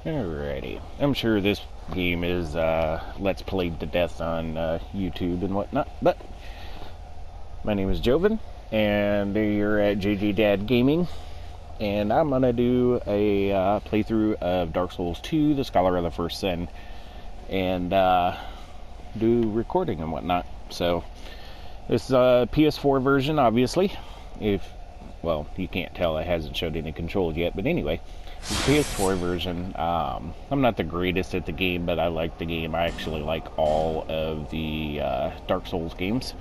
Alrighty. I'm sure this game is Let's Played to death on YouTube and whatnot, but my name is Joven, and you're at JJ Dad Gaming, and I'm gonna do a playthrough of Dark Souls 2, The Scholar of the First Sin, and do recording and whatnot. So, this is a PS4 version, obviously. Well, you can't tell, it hasn't showed any controls yet, but anyway. PS4 version. I'm not the greatest at the game, but I like the game. I actually like all of the Dark Souls games.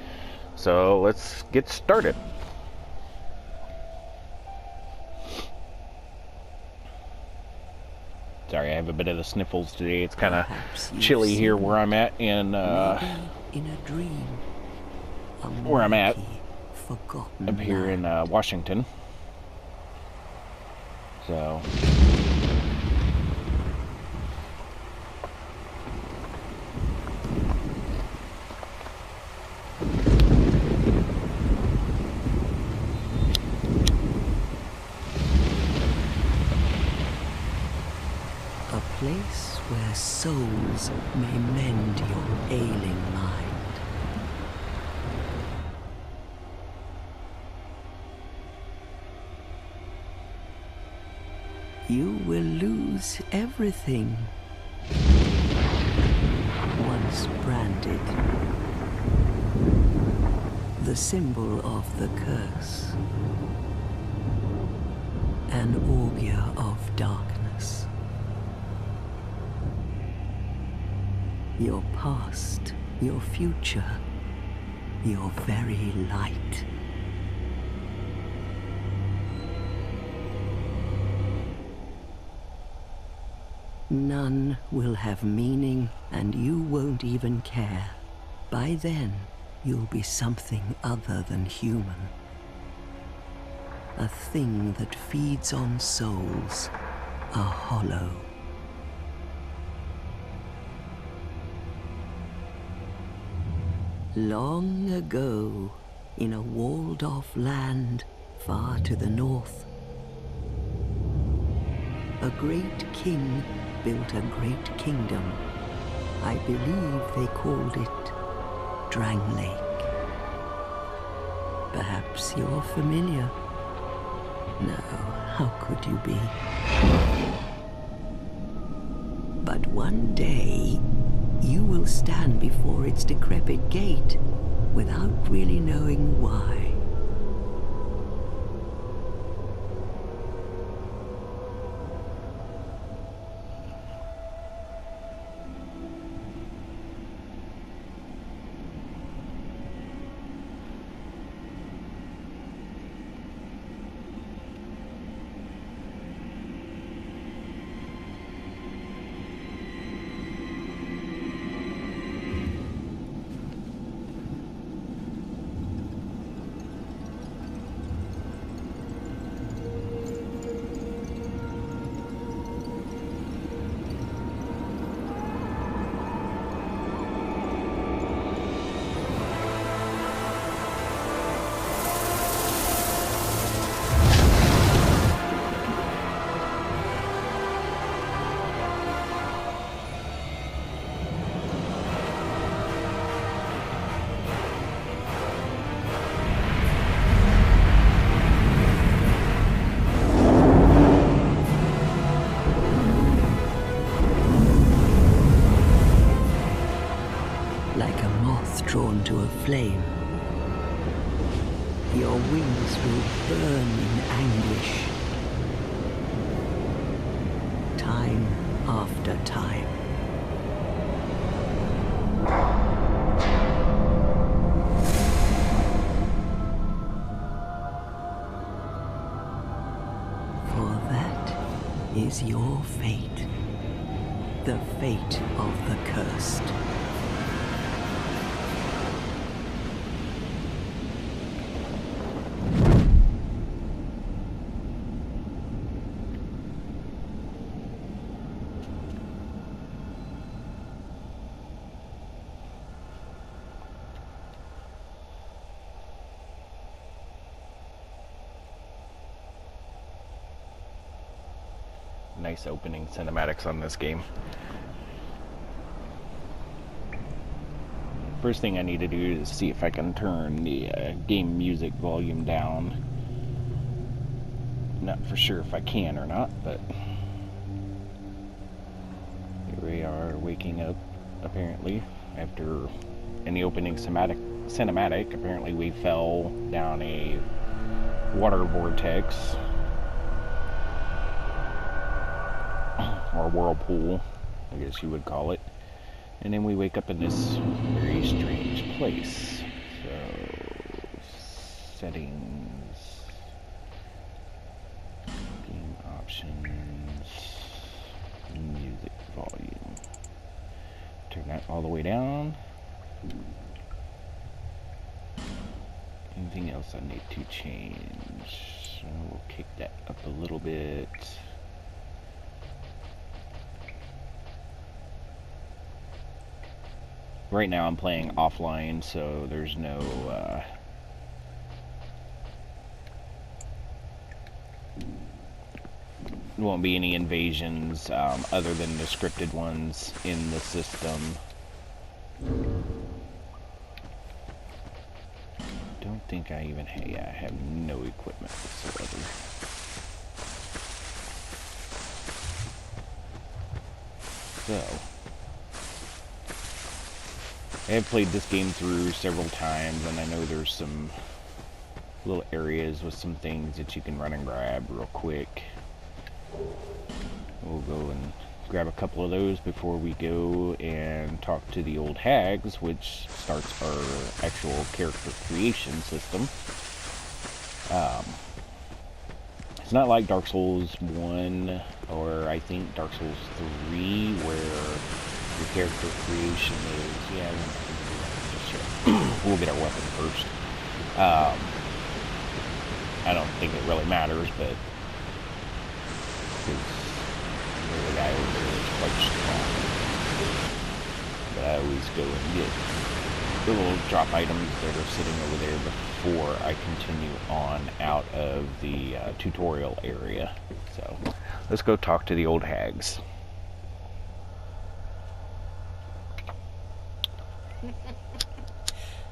So let's get started. Sorry, I have a bit of the sniffles today. It's kind of chilly here where I'm at in a dream. Where I'm at up here in Washington. So a place where souls may mend your ailing mind. You will lose everything once branded. The symbol of the curse. An augur of darkness. Your past, your future, your very light. None will have meaning, and you won't even care. By then, you'll be something other than human. A thing that feeds on souls, a hollow. Long ago, in a walled-off land far to the north, a great king built a great kingdom. I believe they called it Drang Lake. Perhaps you're familiar. No, how could you be? But one day, you will stand before its decrepit gate without really knowing why. Drawn to a flame. Your wings will burn in anguish. Time after time. For that is your fate. The fate of the cursed. Nice nice opening cinematics on this game. First thing I need to do is see if I can turn the game music volume down. Not for sure if I can or not, but here we are waking up, apparently, after in the opening cinematic. Apparently we fell down a water vortex, or whirlpool, I guess you would call it. And then we wake up in this very strange place. So, settings, game options, music volume. Turn that all the way down. Anything else I need to change? So we'll kick that up a little bit. Right now I'm playing offline, so there's no won't be any invasions other than the scripted ones in the system. Don't think I even I have no equipment whatsoever. So I have played this game through several times, and I know there's some little areas with some things that you can run and grab real quick. We'll go and grab a couple of those before we go and talk to the old hags, which starts our actual character creation system. It's not like Dark Souls 1 or I think Dark Souls 3 where your character creation is, yeah, we'll get our weapon first. I don't think it really matters, but the guy over there is quite strong. But I always go and get the little drop items that are sitting over there before I continue on out of the tutorial area. So let's go talk to the old hags.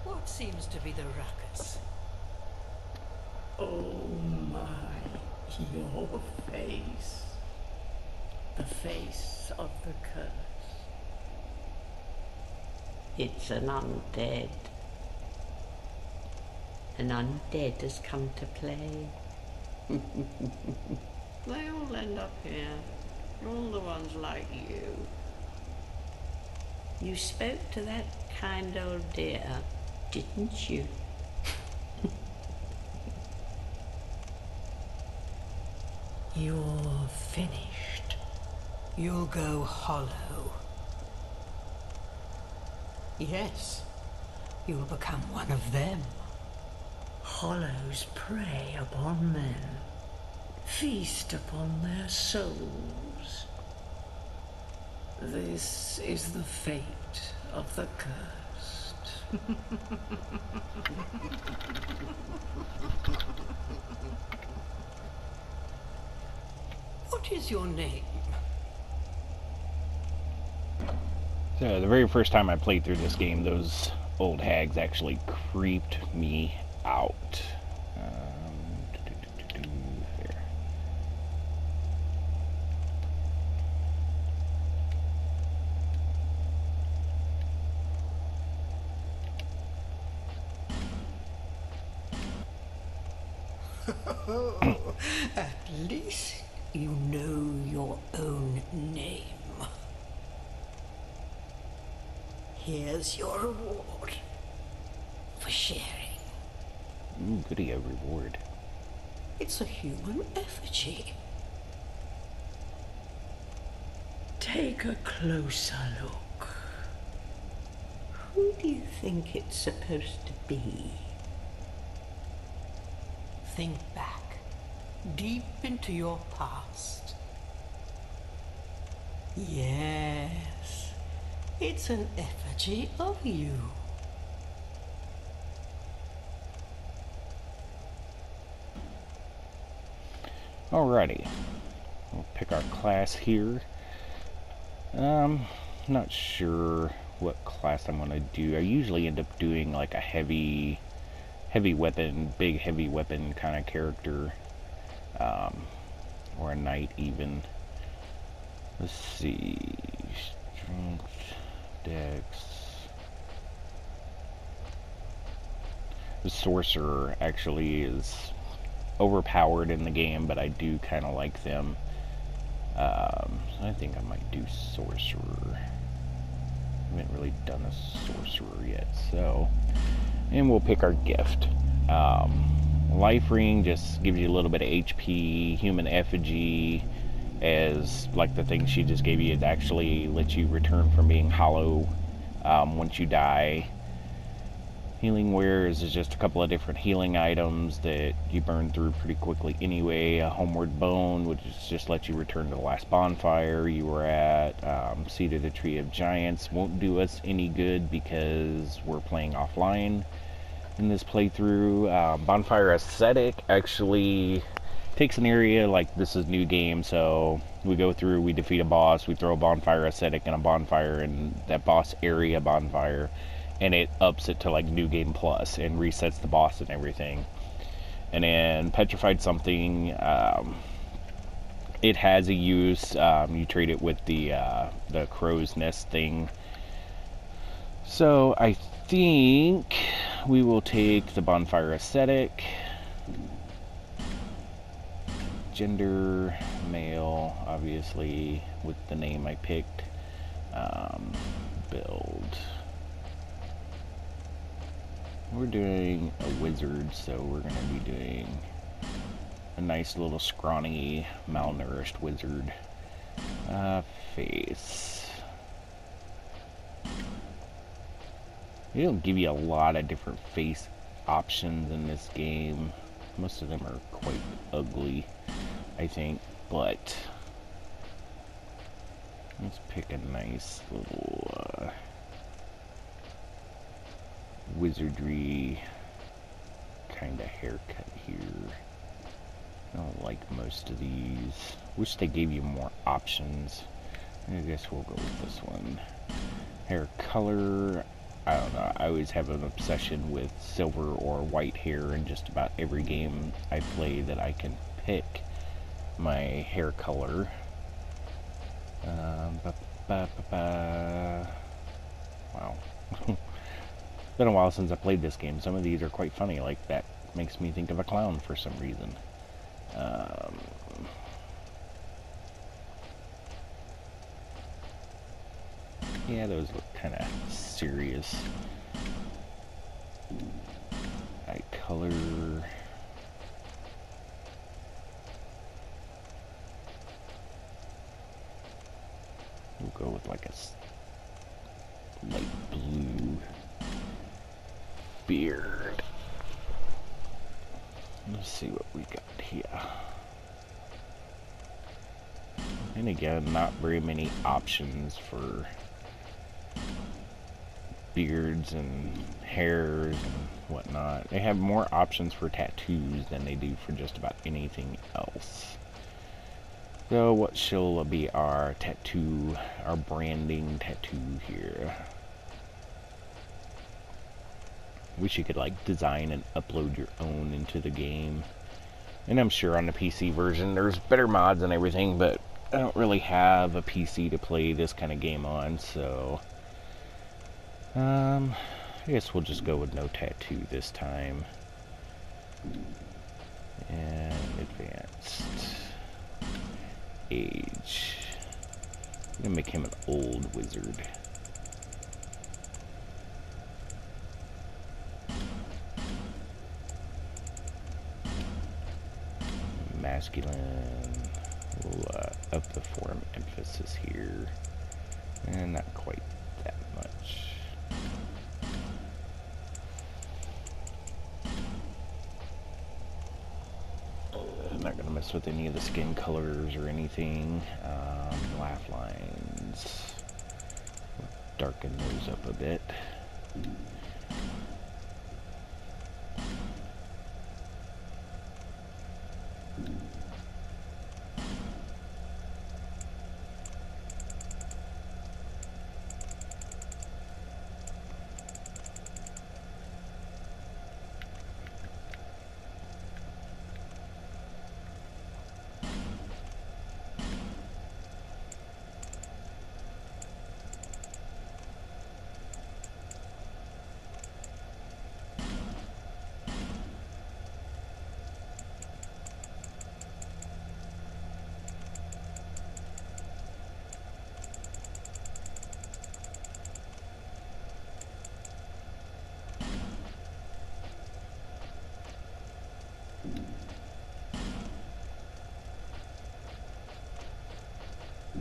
What seems to be the ruckus? Oh my, your face. The face of the curse. It's an undead. An undead has come to play. They all end up here. All the ones like you. You spoke to that kind old dear, didn't you? You're finished. You'll go hollow. Yes, you'll become one of them. Hollows prey upon men, feast upon their souls. This is the fate of the cursed. What is your name? So the very first time I played through this game, those old hags actually creeped me out. There. At least you know your own name. Here's your reward for sharing. Ooh, goody, a reward. It's a human effigy. Take a closer look. Who do you think it's supposed to be? Think back, deep into your past. Yes, it's an effigy of you. Alrighty. We'll pick our class here. Not sure what class I'm gonna do. I usually end up doing like a heavy weapon, big heavy weapon kind of character, or a knight even. Let's see, strength, dex. The sorcerer actually is overpowered in the game, but I do kind of like them. I think I might do sorcerer. I haven't really done a sorcerer yet, so. And we'll pick our gift. Life ring just gives you a little bit of HP. Human effigy, as like the thing she just gave you, it actually lets you return from being hollow once you die. Healing wares is just a couple of different healing items that you burn through pretty quickly anyway. A homeward bone, which is just let you return to the last bonfire you were at. Seed of the Tree of Giants won't do us any good because we're playing offline in this playthrough. Bonfire Ascetic actually takes an area, like this is new game, so we go through, we defeat a boss, we throw a Bonfire Ascetic in a bonfire in that boss area bonfire, and it ups it to like New Game Plus and resets the boss and everything. And then Petrified Something, it has a use. You trade it with the crow's nest thing. So I think we will take the Bonfire Ascetic. Gender, male, obviously, with the name I picked. Build. We're doing a wizard, so we're going to be doing a nice little scrawny, malnourished wizard. Face. They don't give you a lot of different face options in this game. Most of them are quite ugly, I think, but let's pick a nice little wizardry kind of haircut here. I don't like most of these. Wish they gave you more options. I guess we'll go with this one. Hair color, I don't know. I always have an obsession with silver or white hair in just about every game I play that I can pick my hair color. Wow. It's been a while since I played this game. Some of these are quite funny, like that makes me think of a clown for some reason. Yeah, those look kind of serious. Eye color. We'll go with like a light blue beard. Let's see what we got here. And again, not very many options for beards and hairs and whatnot. They have more options for tattoos than they do for just about anything else. So what shall be our tattoo, our branding tattoo here? Wish you could like design and upload your own into the game. And I'm sure on the PC version there's better mods and everything, but I don't really have a PC to play this kind of game on, so I guess we'll just go with no tattoo this time. And advanced. Age. I'm gonna make him an old wizard. Masculine. We'll up the form emphasis here. And not quite that much. I'm not going to mess with any of the skin colors or anything. Laugh lines. We'll darken those up a bit.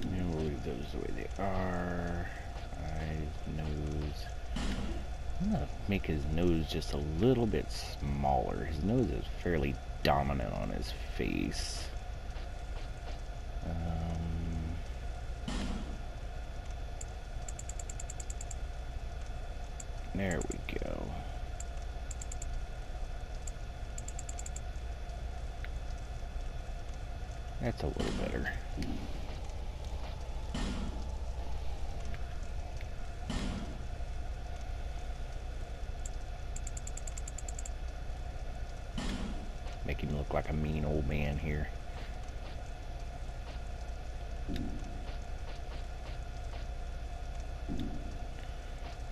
And we'll leave those the way they are. Eyes, nose. I'm gonna make his nose just a little bit smaller. His nose is fairly dominant on his face. There we go. That's a little better. Make him look like a mean old man here.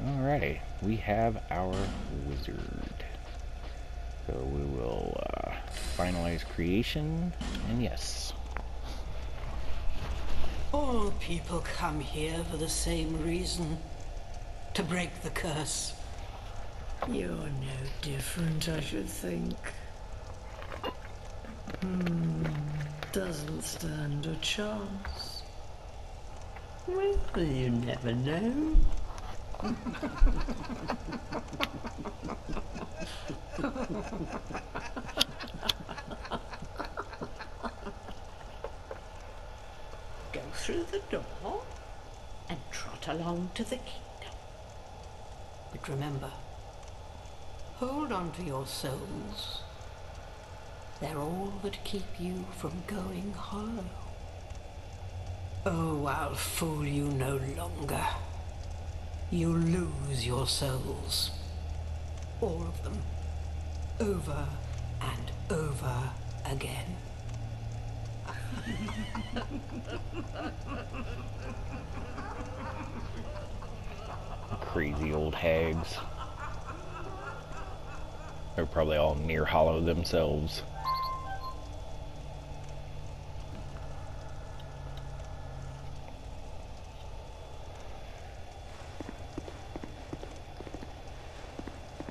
Alrighty, we have our wizard. So we will finalize creation, and yes. All people come here for the same reason. To break the curse. You're no different, I should think. Doesn't stand a chance. Well, you never know. Go through the door and trot along to the kingdom. But remember, hold on to your souls. They're all that keep you from going hollow. Oh, I'll fool you no longer. You'll lose your souls. All of them. Over and over again. Crazy old hags. They're probably all near hollow themselves.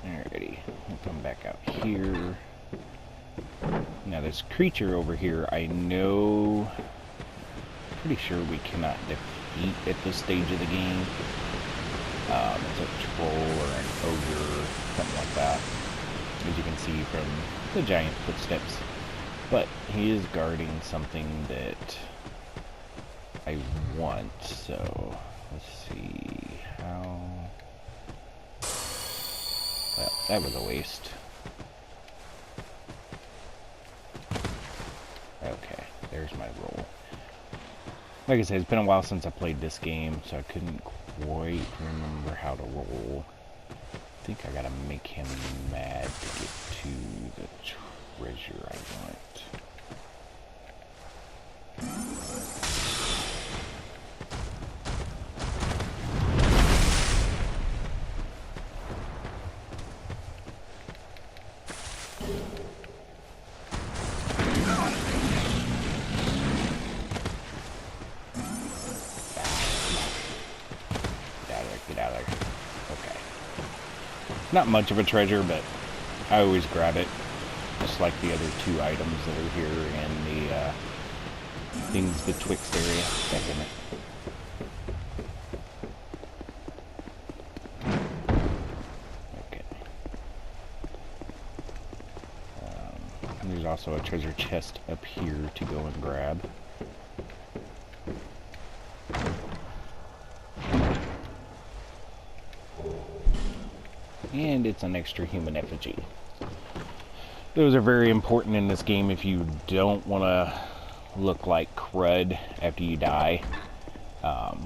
Alrighty, we'll come back out here. Now this creature over here, I know, pretty sure we cannot defeat at this stage of the game. It's a troll or an ogre, something like that, as you can see from the giant footsteps. But he is guarding something that I want, so let's see how... Well, that was a waste. Okay, there's my roll. Like I said, it's been a while since I played this game, so I couldn't quite remember how to roll. I think I gotta make him mad to get to the treasure I want. Get out of there. Okay. Not much of a treasure, but I always grab it. Just like the other two items that are here in the things betwixt area. Back in it. Okay. And there's also a treasure chest up here to go and grab. And it's an extra human effigy. Those are very important in this game if you don't want to look like crud after you die.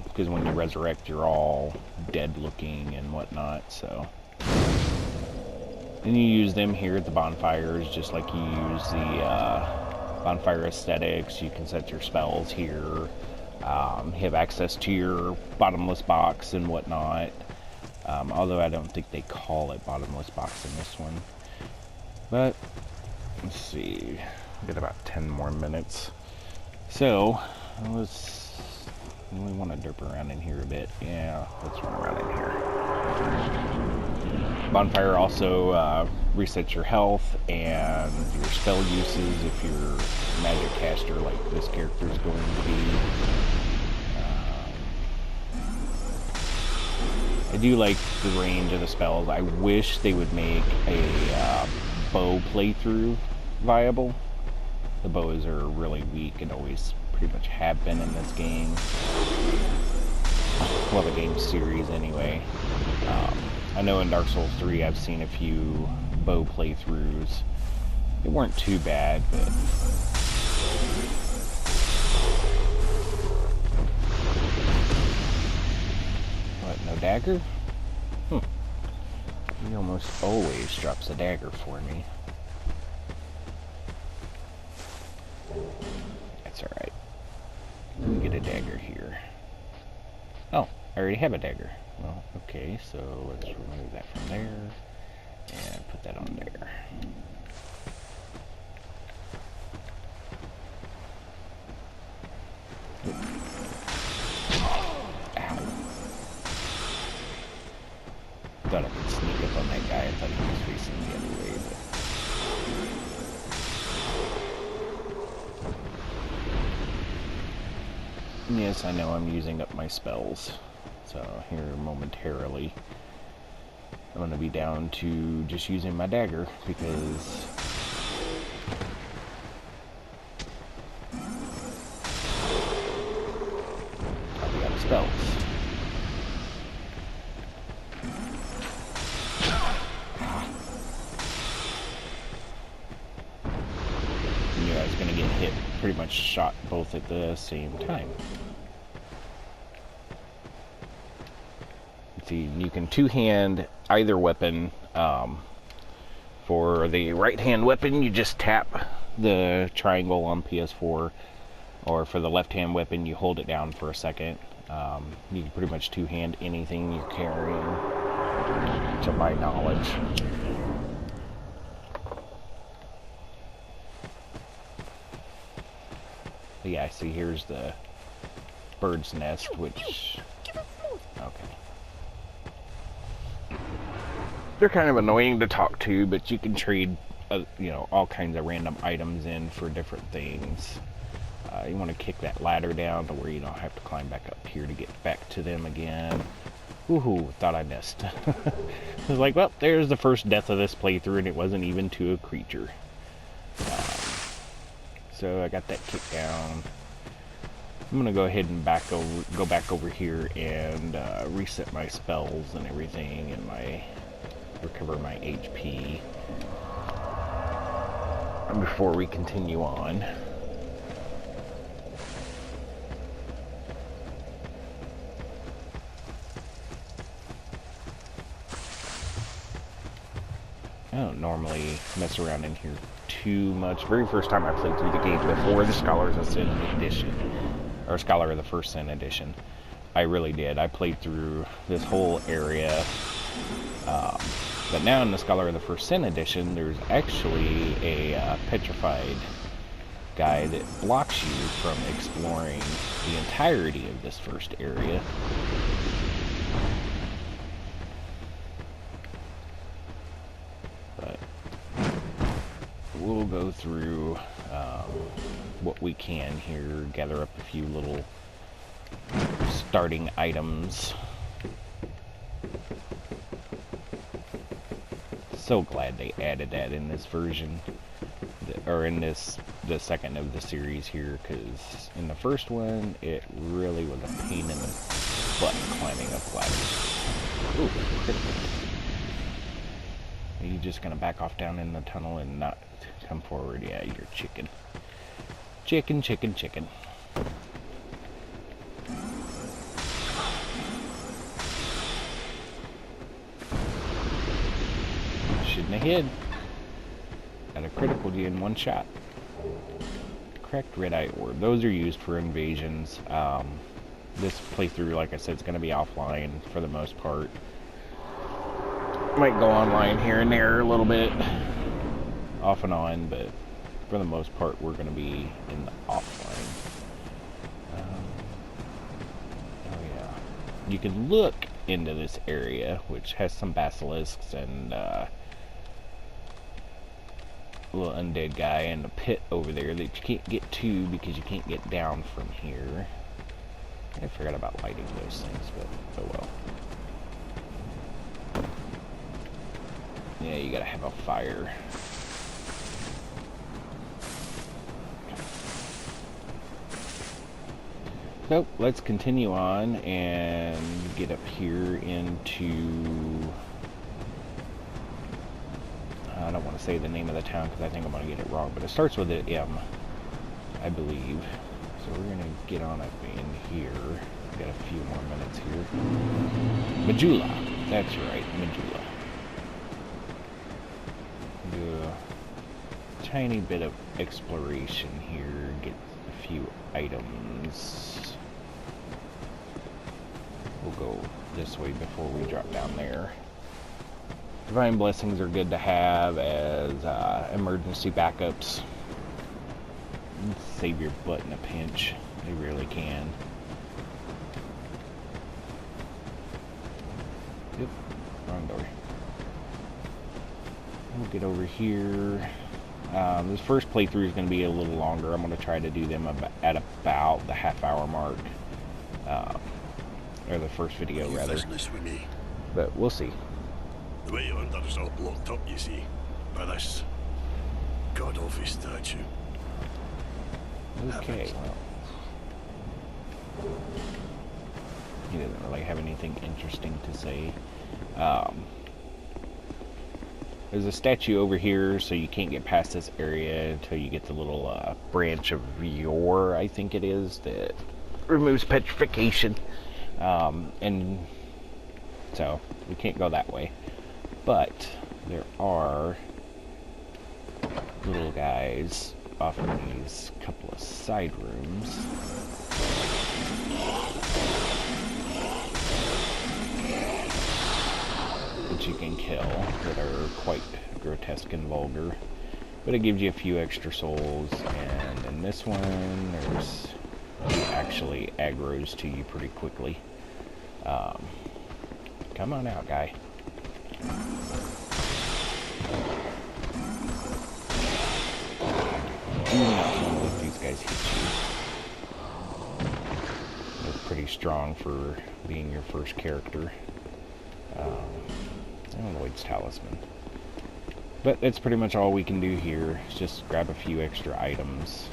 Because when you resurrect, you're all dead looking and whatnot, so. And you use them here at the bonfires, just like you use the bonfire aesthetics. You can set your spells here. You have access to your bottomless box and whatnot. Although I don't think they call it bottomless box in this one. But, let's see, got about 10 more minutes. So, we want to derp around in here a bit. Yeah, let's run around in here. Bonfire also resets your health and your spell uses if you're a magic caster like this character is going to be. do like the range of the spells. I wish they would make a bow playthrough viable. The bows are really weak and always pretty much have been in this game. Well, the game series anyway. I know in Dark Souls 3 I've seen a few bow playthroughs. They weren't too bad, but... What, no dagger? He almost always drops a dagger for me. That's alright. We can get a dagger here. Oh, I already have a dagger. Well, okay, so let's remove that from there and put that on there. Ow. Thought I could sneak up on that guy. I thought he was facing the other way, but... Yes, I know I'm using up my spells. So here momentarily, I'm going to be down to just using my dagger because I'll be out of spells. I knew I was going to get hit, pretty much shot both at the same time. See, you can two-hand either weapon. For the right-hand weapon, you just tap the triangle on PS4, or for the left-hand weapon, you hold it down for a second. You can pretty much two-hand anything you're carrying, to my knowledge. But yeah, see, here's the bird's nest, which... Okay. They're kind of annoying to talk to, but you can trade, you know, all kinds of random items in for different things. You want to kick that ladder down to where you don't have to climb back up here to get back to them again. Woohoo, thought I missed. I was like, well, there's the first death of this playthrough, and it wasn't even to a creature. So I got that kicked down. I'm gonna go ahead and go back over here and reset my spells and everything, and recover my HP before we continue on. I don't normally mess around in here too much. Very first time I played through the game before the Scholars of Sin edition, or Scholar of the First Sin edition, I really did. I played through this whole area. But now in the Scholar of the First Sin edition, there's actually a petrified guy that blocks you from exploring the entirety of this first area. But we'll go through what we can here, gather up a few little starting items. So glad they added that in this version, or in the second of the series here, because in the first one it really was a pain in the butt climbing up ladders. Ooh, critical. Are you just gonna back off down in the tunnel and not come forward? Yeah, you're chicken. Chicken, chicken, chicken. Shouldn't have hid. Got a critical you in one shot. Correct red eye orb. Those are used for invasions. This playthrough, like I said, is going to be offline for the most part. Might go online here and there a little bit, off and on, but for the most part, we're going to be in the offline. Oh yeah, you can look into this area, which has some basilisks and little undead guy in the pit over there that you can't get to because you can't get down from here. I forgot about lighting those things, but oh well. Yeah, you gotta have a fire. So let's continue on and get up here into... I don't want to say the name of the town because I think I'm going to get it wrong, but it starts with an M, I believe. So we're going to get on up in here. Got a few more minutes here. Majula. That's right, Majula. Do a tiny bit of exploration here. Get a few items. We'll go this way before we drop down there. Divine blessings are good to have as emergency backups. Save your butt in a pinch. They really can. Yep, wrong door. We'll get over here. This first playthrough is going to be a little longer. I'm going to try to do them at about the half-hour mark. Or the first video, rather. Business with me. But we'll see. The way under is all blocked up, you see, by this god-awful statue. Okay, well. He doesn't really have anything interesting to say. There's a statue over here, so you can't get past this area until you get the little branch of Yor, I think it is, that removes petrification. And so we can't go that way. But there are little guys off in these couple of side rooms. That you can kill, that are quite grotesque and vulgar. But it gives you a few extra souls, and in this one, there's actually aggroes to you pretty quickly. Come on out, guy. Do not want to let these guys hit you. They're pretty strong for being your first character. Lloyd's Talisman. But that's pretty much all we can do here. Is just grab a few extra items.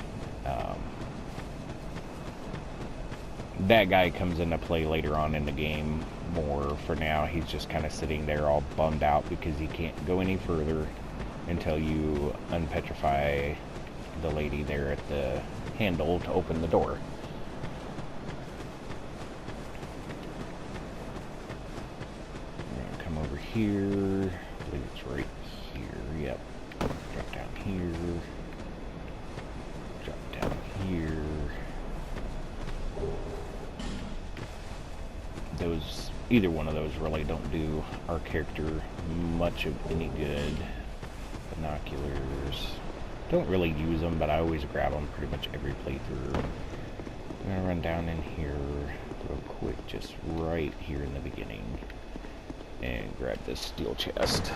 That guy comes into play later on in the game more. For now, he's just kind of sitting there all bummed out because he can't go any further until you unpetrify the lady there at the handle to open the door. We're gonna come over here. I believe it's right here. Yep. Drop down here. Drop down here. Those, either one of those really don't do our character much of any good. Binoculars. Don't really use them, but I always grab them pretty much every playthrough. I'm gonna run down in here real quick, just right here in the beginning, and grab this steel chest.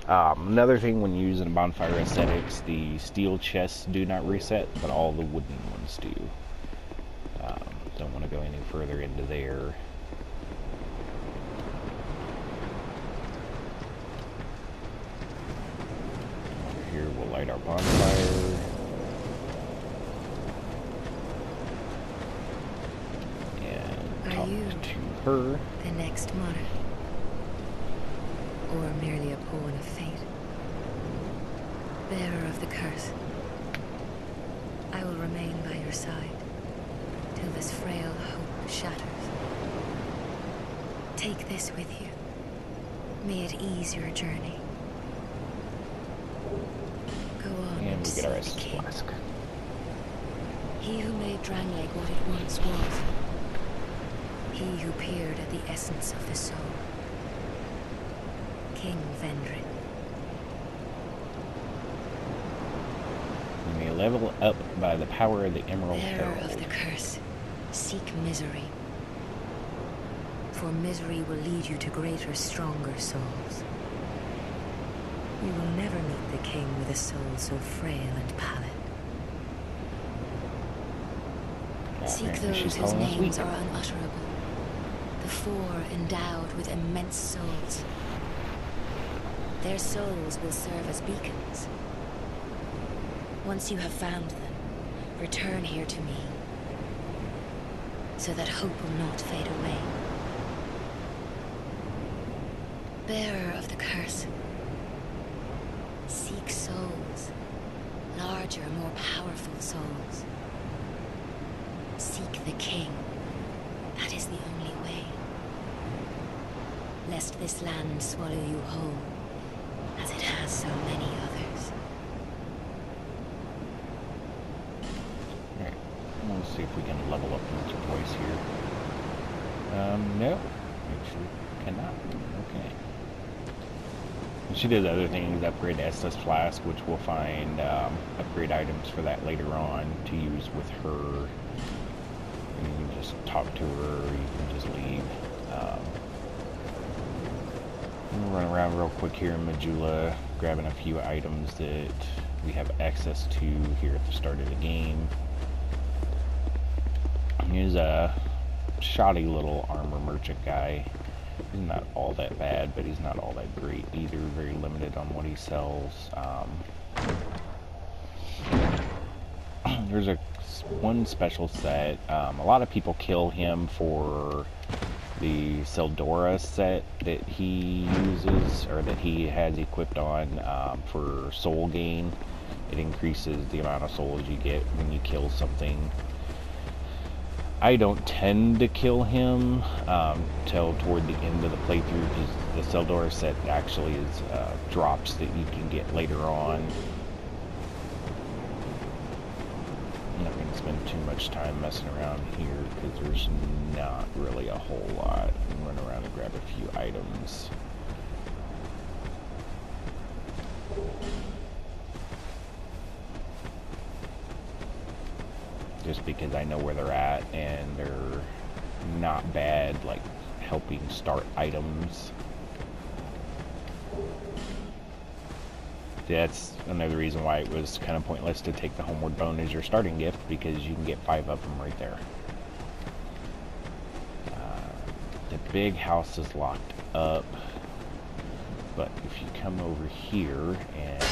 Another thing when using bonfire aesthetics, the steel chests do not reset, but all the wooden ones do. Don't want to go any further into there. Here we'll light our bonfire. And talk to her. The next monarch? Or merely a pawn of fate? Bearer of the curse, I will remain by your side till this frail hope shatters. Take this with you. May it ease your journey. Go on And we see get our the essence king. flask. He who made Drangleic what it once was. He who peered at the essence of the soul. King Vendrick. You may level up by the power of the Emerald Bearer Herald. of the curse, seek misery. For misery will lead you to greater, stronger souls. You will never meet the king with a soul so frail and pallid. Seek Apparently she's those whose calling us names weak. are unutterable. The four endowed with immense souls. Their souls will serve as beacons. Once you have found them, return here to me, so that hope will not fade away. Bearer of the curse, seek souls, larger, more powerful souls. Seek the king. That is the only way. Lest this land swallow you whole, as it has so many others. Alright, let's see if we can level up once or twice here. No. Actually, cannot. Okay. She does other things, upgrade Estus Flask, which we'll find upgrade items for that later on to use with her. And you can just talk to her, or you can just leave. I'm gonna run around real quick here in Majula, grabbing a few items that we have access to here at the start of the game. Here's a shoddy little armor merchant guy. He's not all that bad, but he's not all that great either. Very limited on what he sells. There's one special set. A lot of people kill him for the Seldora set that he uses, or that he has equipped on for soul gain. It increases the amount of souls you get when you kill something. I don't tend to kill him till toward the end of the playthrough, because the Seldora set actually is drops that you can get later on. I'm not going to spend too much time messing around here because there's not really a whole lot. I'm run around and grab a few items. Just because I know where they're at, and they're not bad, like helping start items. That's another reason why it was kind of pointless to take the Homeward Bone as your starting gift, because you can get 5 of them right there. The big house is locked up, but if you come over here and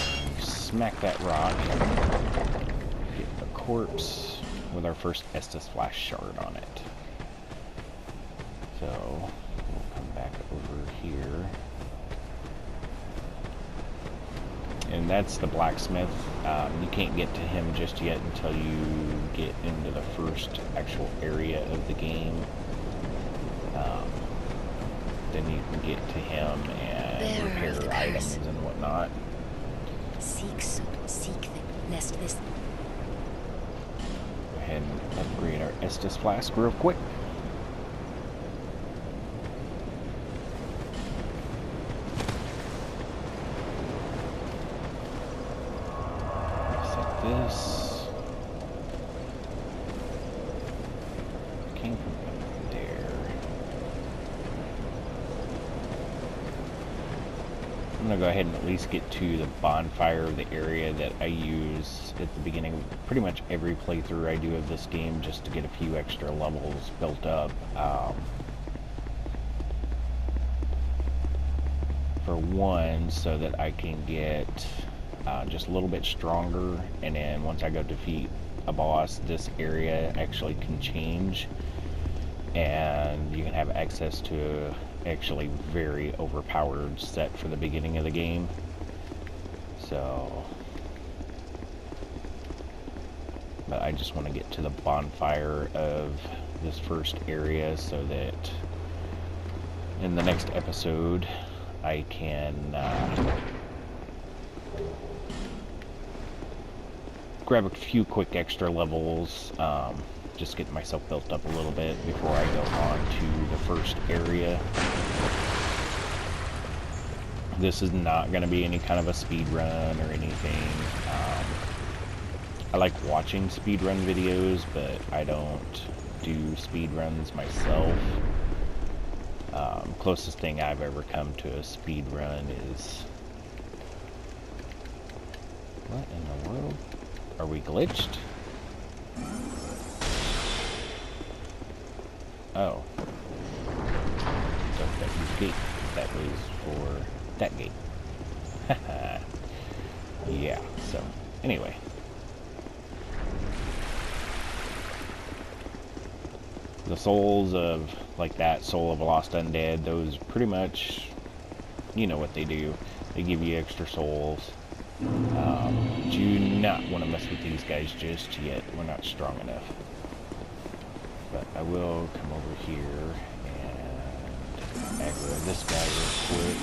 smack that rock, get a corpse with our first Estus Flash shard on it. So we'll come back over here. And that's the blacksmith. You can't get to him just yet until you get into the first actual area of the game. Then you can get to him and repair items and whatnot. Seek lest this. Go ahead and upgrade our Estus Flask real quick. Set this. Came from up there. I'm gonna go ahead and at least get to the bonfire of the area that I use at the beginning of pretty much every playthrough I do of this game, just to get a few extra levels built up. For one, so that I can get just a little bit stronger, and then once I go defeat a boss, this area actually can change, and you can have access to actually very overpowered set for the beginning of the game. So, but I just want to get to the bonfire of this first area so that in the next episode I can grab a few quick extra levels, just get myself built up a little bit before I go on to the first area. This is not going to be any kind of a speed run or anything. I like watching speed run videos, but I don't do speed runs myself. Closest thing I've ever come to a speed run is... What in the world? Are we glitched? Oh. So that was gate. That was for that gate. Yeah, so, anyway. The souls of, like that Soul of a Lost Undead, those pretty much, you know what they do. They give you extra souls. Do not want to mess with these guys just yet. We're not strong enough. But I will come over here and aggro this guy real quick.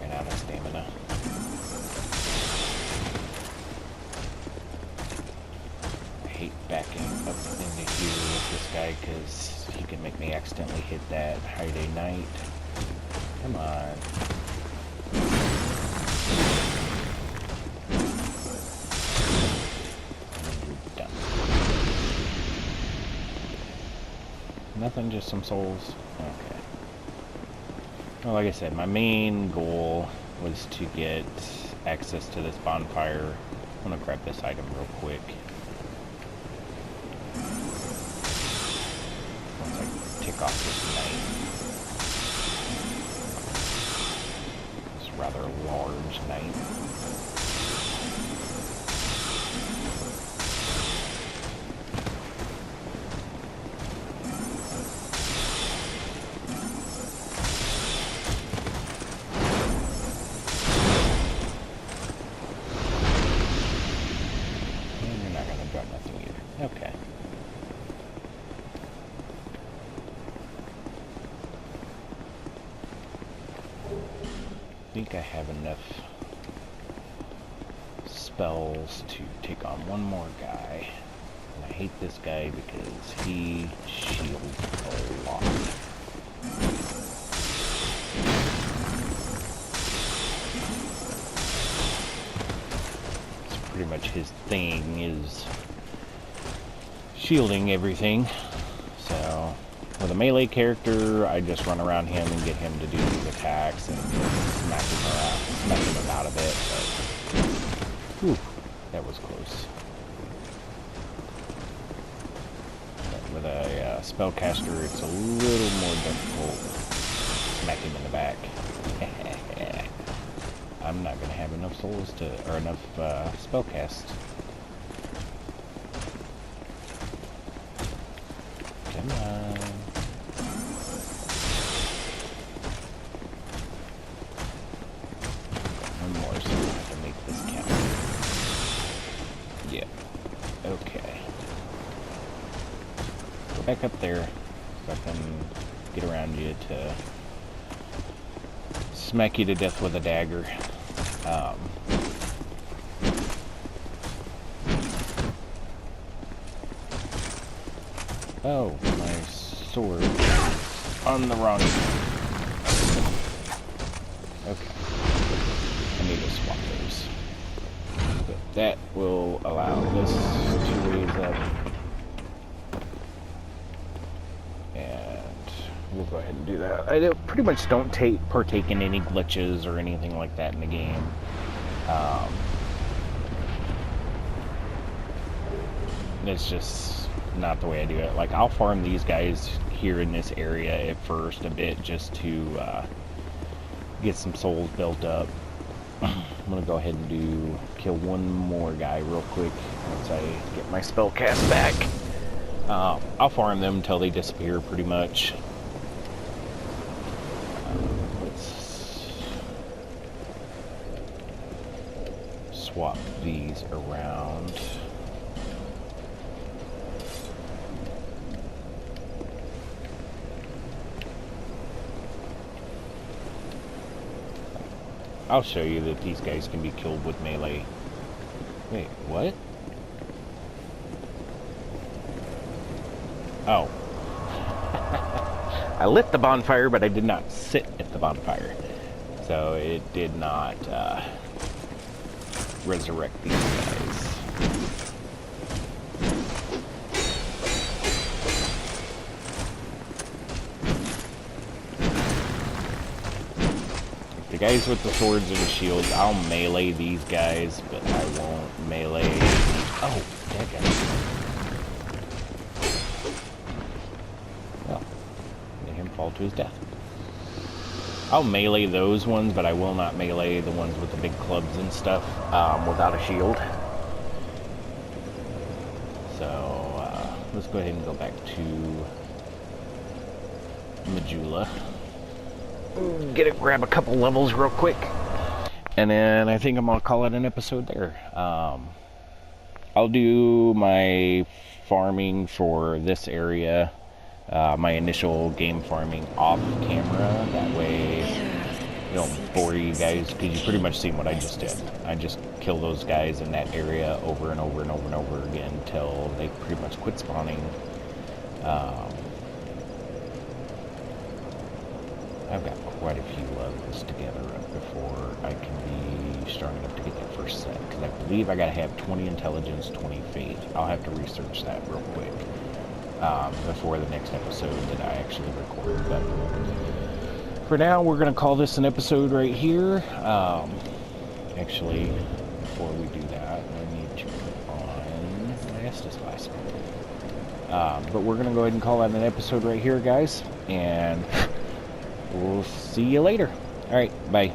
Ran out of stamina. I hate backing up into here with this guy because he can make me accidentally hit that High Day Knight. Come on. Done. Nothing, just some souls. Okay. Well, like I said, my main goal was to get access to this bonfire. I'm gonna grab this item real quick. Once I tick off this knight. Rather large knight. And you're not going to drop nothing either. Okay. I think I have enough spells to take on one more guy. And I hate this guy because he shields a lot. So pretty much his thing is shielding everything. So with a melee character, I just run around him and get him to do these attacks and smack him out of it. But, whew, that was close. But with a spellcaster, it's a little more difficult. Smack him in the back. I'm not going to have enough souls to, or enough spellcast. Come on. One more so I have to make this count. Yeah. Okay. Go back up there so I can get around you to smack you to death with a dagger. Oh, my sword on the wrong side. Okay. I need to swap those. But that will allow this to raise up. And we'll go ahead and do that. I pretty much don't partake in any glitches or anything like that in the game. It's just not the way I do it. Like, I'll farm these guys here in this area at first a bit just to get some souls built up. I'm gonna go ahead and kill one more guy real quick once I get my spell cast back. I'll farm them until they disappear pretty much. Let's swap these around. I'll show you that these guys can be killed with melee. Wait, what? Oh. I lit the bonfire, but I did not sit at the bonfire. So it did not resurrect these guys. The guys with the swords and shields, I'll melee these guys, but I won't melee... Oh, that guy. fall to his death. I'll melee those ones, but I will not melee the ones with the big clubs and stuff without a shield. So let's go ahead and go back to Majula. Grab a couple levels real quick, and then I think I'm gonna call it an episode there. I'll do my farming for this area, my initial game farming off camera. That way I don't bore you guys, because you pretty much seen what I just did. I just kill those guys in that area over and over and over and over again until they pretty much quit spawning. I've got quite a few levels together up before I can be strong enough to get that first set, because I believe I gotta have 20 intelligence, 20 faith. I'll have to research that real quick before the next episode that I actually record. But for now, we're gonna call this an episode right here. Actually, before we do that, I need to put on Estes Glass. But we're gonna go ahead and call that an episode right here, guys, and we'll see you later. All right, bye.